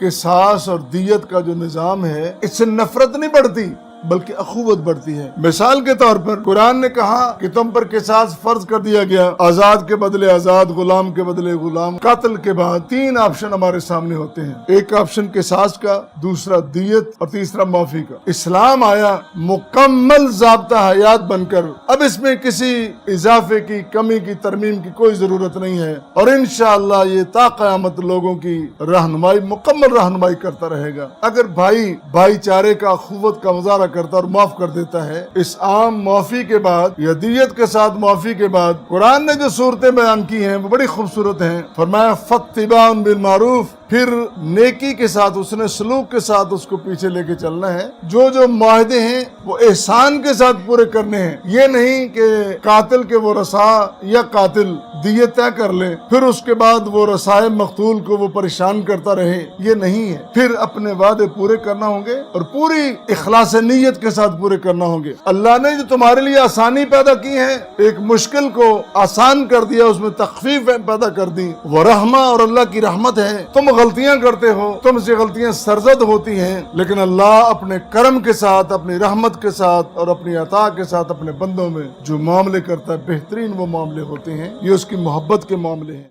قصاص اور دیت کا جو نظام ہے اس سے نفرت نہیں بڑھتی بلکہ اخوت بڑھتی ہے۔ مثال کے طور پر قرآن نے کہا کہ تم پر قصاص فرض کر دیا گیا، آزاد کے بدلے آزاد، غلام کے بدلے غلام۔ قتل کے بعد تین آپشن ہمارے سامنے ہوتے ہیں، ایک آپشن قصاص کا، دوسرا دیت اور تیسرا معافی کا۔ اسلام آیا مکمل ضابطہ حیات بن کر، اب اس میں کسی اضافے کی، کمی کی، ترمیم کی کوئی ضرورت نہیں ہے، اور انشاءاللہ یہ تا قیامت لوگوں کی رہنمائی، مکمل رہنمائی کرتا رہے گا۔ اگر بھائی چارے کا، اخوت کا مظاہرہ کرتا اور معاف کر دیتا ہے، اس عام معافی کے بعد یا دیت کے ساتھ معافی کے بعد قرآن نے جو صورتیں بیان کی ہیں وہ بڑی خوبصورت ہیں۔ فرمایا فاتباع بالمعروف، پھر نیکی کے ساتھ، اس نے سلوک کے ساتھ اس کو پیچھے لے کے چلنا ہے۔ جو معاہدے ہیں وہ احسان کے ساتھ پورے کرنے ہیں، یہ نہیں کہ قاتل کے وہ رسا یا قاتل دیت طے کر لے پھر اس کے بعد وہ رسائے مقتول کو وہ پریشان کرتا رہے، یہ نہیں ہے۔ پھر اپنے وعدے پورے کرنا ہوں گے اور پوری اخلاص نیت کے ساتھ پورے کرنا ہوں گے۔ اللہ نے جو تمہارے لیے آسانی پیدا کی ہے، ایک مشکل کو آسان کر دیا، اس میں تخفیف پیدا کر دی، وہ رحمہ اور اللہ کی رحمت ہے۔ تم غلطیاں کرتے ہو، تم سے غلطیاں سرزد ہوتی ہیں، لیکن اللہ اپنے کرم کے ساتھ، اپنی رحمت کے ساتھ اور اپنی عطا کے ساتھ اپنے بندوں میں جو معاملے کرتا ہے، بہترین وہ معاملے ہوتے ہیں، یہ اس کی محبت کے معاملے ہیں۔